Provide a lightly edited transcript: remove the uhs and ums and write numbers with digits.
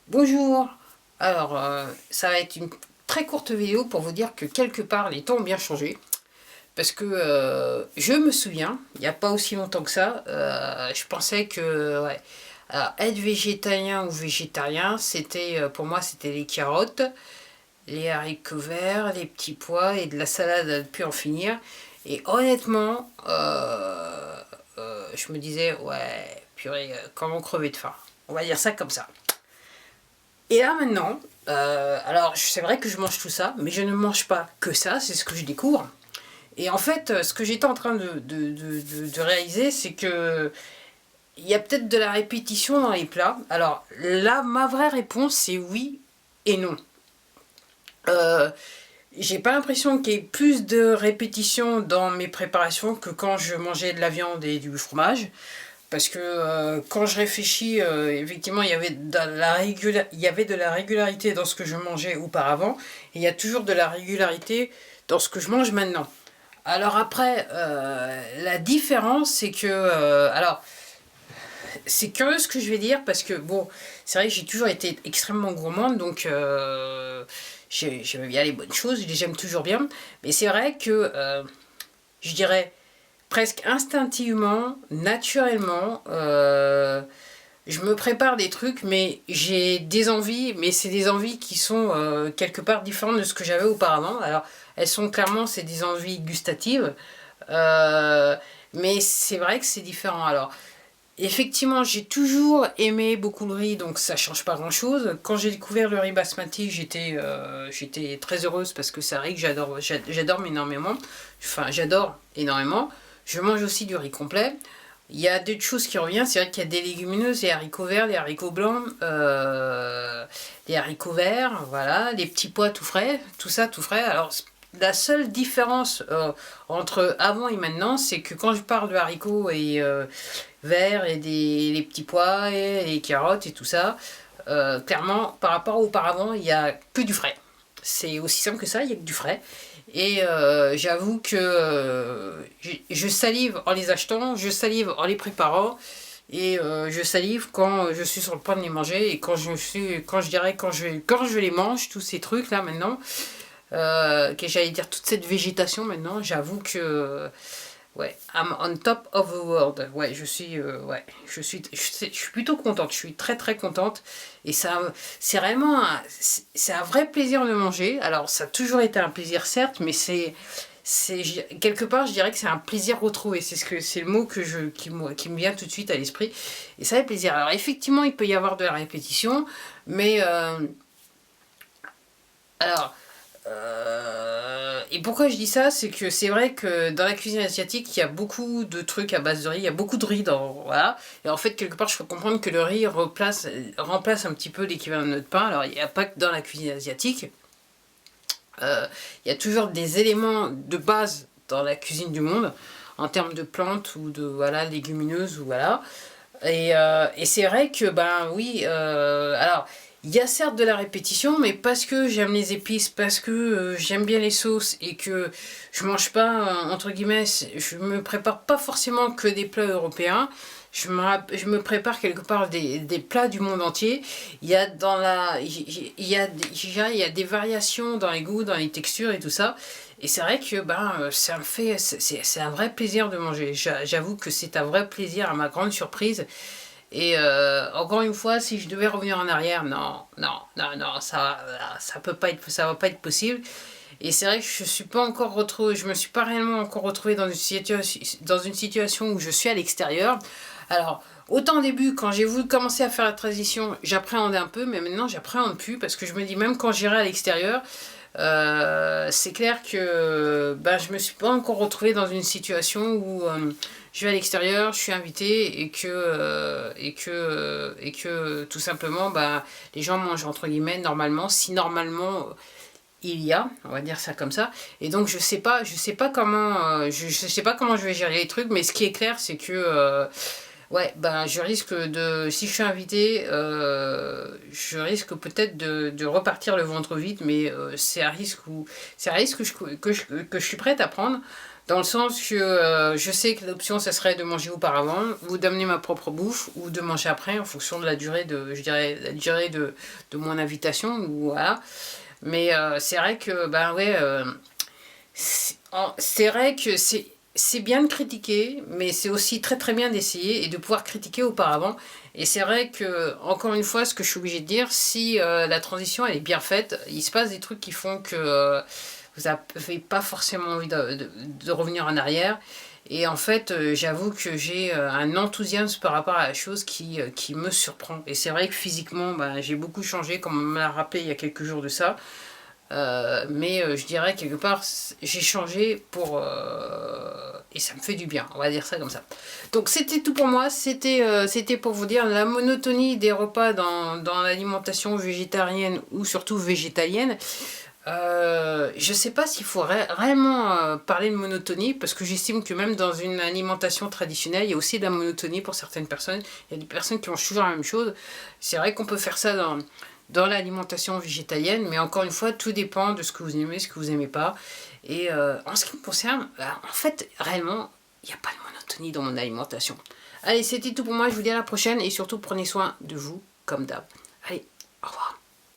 Bonjour. Alors, ça va être une très courte vidéo pour vous dire que quelque part les temps ont bien changé. Parce que je me souviens, il n'y a pas aussi longtemps que ça, je pensais que ouais, alors, être végétalien ou végétarien, c'était pour moi c'était les carottes, les haricots verts, les petits pois et de la salade à ne plus en finir. Et honnêtement, je me disais, ouais, purée, comment crever de faim. On va dire ça comme ça. Et là maintenant, alors c'est vrai que je mange tout ça, mais je ne mange pas que ça, c'est ce que je découvre. Et en fait, ce que j'étais en train de réaliser, c'est que il y a peut-être de la répétition dans les plats. Alors là, ma vraie réponse, c'est oui et non. Euh, j'ai pas l'impression qu'il y ait plus de répétition dans mes préparations que quand je mangeais de la viande et du fromage. Parce que quand je réfléchis, effectivement, il y avait de la régularité dans ce que je mangeais auparavant, et il y a toujours de la régularité dans ce que je mange maintenant. Alors après, la différence, c'est que... alors, c'est curieux ce que je vais dire, parce que, bon, c'est vrai que j'ai toujours été extrêmement gourmande, donc j'aime bien les bonnes choses, je les aime toujours bien, mais c'est vrai que, je dirais, presque instinctivement, naturellement, je me prépare des trucs, mais j'ai des envies, mais c'est des envies qui sont quelque part différentes de ce que j'avais auparavant. Alors, elles sont clairement, c'est des envies gustatives, euh, mais c'est vrai que c'est différent. Alors, effectivement, j'ai toujours aimé beaucoup le riz, donc ça change pas grand-chose. Quand j'ai découvert le riz basmati, j'étais très heureuse parce que c'est un riz que j'adore énormément. Enfin, j'adore énormément. Je mange aussi du riz complet. Il y a d'autres choses qui reviennent, c'est vrai qu'il y a des légumineuses, les haricots verts, les haricots blancs, les haricots verts, voilà, les petits pois tout frais, tout ça tout frais. Alors, la seule différence entre avant et maintenant, c'est que quand je parle de haricots et verts et les petits pois et les carottes et tout ça, clairement, par rapport à auparavant, il n'y a que du frais. C'est aussi simple que ça, il n'y a que du frais. Et j'avoue que je salive en les achetant, je salive en les préparant, et je salive quand je suis sur le point de les manger, et quand je les mange, tous ces trucs là maintenant, que j'allais dire toute cette végétation maintenant, j'avoue que ouais, I'm on top of the world. Ouais, je suis plutôt contente. Je suis très très contente. Et ça, c'est réellement, c'est un vrai plaisir de manger. Alors, ça a toujours été un plaisir, certes, mais quelque part, je dirais que c'est un plaisir retrouvé. C'est le mot qui me vient tout de suite à l'esprit. Et ça fait plaisir. Alors, effectivement, il peut y avoir de la répétition, mais alors, et pourquoi je dis ça, c'est que c'est vrai que dans la cuisine asiatique, il y a beaucoup de trucs à base de riz, il y a beaucoup de riz dans... Voilà. Et en fait, quelque part, je peux comprendre que le riz remplace un petit peu l'équivalent de notre pain. Alors, il n'y a pas que dans la cuisine asiatique. Il y a toujours des éléments de base dans la cuisine du monde, en termes de plantes ou de voilà, légumineuses, ou voilà. Et c'est vrai que, ben oui, alors, il y a certes de la répétition, mais parce que j'aime les épices, parce que j'aime bien les sauces et que je mange pas, entre guillemets, je me prépare pas forcément que des plats européens. Je me prépare quelque part des plats du monde entier. Il y a dans la, il y a des variations dans les goûts, dans les textures et tout ça. Et c'est vrai que ben, c'est un vrai plaisir de manger. J'avoue que c'est un vrai plaisir, à ma grande surprise. Et encore une fois, si je devais revenir en arrière, non, ça va pas être possible. Et c'est vrai que je me suis pas réellement encore retrouvé dans une situation où je suis à l'extérieur. Alors, autant au début, quand j'ai voulu commencer à faire la transition, j'appréhendais un peu, mais maintenant j'appréhende plus parce que je me dis, même quand j'irai à l'extérieur, c'est clair que bah, je me suis pas encore retrouvé dans une situation où je vais à l'extérieur, je suis invité et que tout simplement bah, les gens mangent entre guillemets normalement, si normalement il y a, on va dire ça comme ça. Et donc je sais pas comment, je sais pas comment je vais gérer les trucs, mais ce qui est clair c'est que ouais, ben je risque de, si je suis invité, je risque peut-être de repartir le ventre vide, mais c'est un risque que je suis prête à prendre Dans le sens que je sais que l'option, ça serait de manger auparavant, ou d'amener ma propre bouffe, ou de manger après, en fonction de la durée de, je dirais, la durée de mon invitation, ou voilà. Mais c'est vrai que, ben ouais, c'est vrai que c'est bien de critiquer, mais c'est aussi très très bien d'essayer et de pouvoir critiquer auparavant. Et c'est vrai que, encore une fois, ce que je suis obligée de dire, si la transition elle est bien faite, il se passe des trucs qui font que vous n'avez pas forcément envie de revenir en arrière. Et en fait, j'avoue que j'ai un enthousiasme par rapport à la chose qui me surprend. Et c'est vrai que physiquement, bah, j'ai beaucoup changé, comme on me l'a rappelé il y a quelques jours de ça. Mais je dirais quelque part, j'ai changé pour... et ça me fait du bien, on va dire ça comme ça. Donc c'était tout pour moi, c'était pour vous dire la monotonie des repas dans l'alimentation végétarienne ou surtout végétalienne. Je sais pas s'il faut réellement parler de monotonie, parce que j'estime que même dans une alimentation traditionnelle, il y a aussi de la monotonie pour certaines personnes. Il y a des personnes qui mangent toujours la même chose. C'est vrai qu'on peut faire ça dans l'alimentation végétalienne, mais encore une fois, tout dépend de ce que vous aimez, ce que vous n'aimez pas. Et en ce qui me concerne, en fait, réellement, il n'y a pas de monotonie dans mon alimentation. Allez, c'était tout pour moi, je vous dis à la prochaine, et surtout prenez soin de vous, comme d'hab. Allez, au revoir.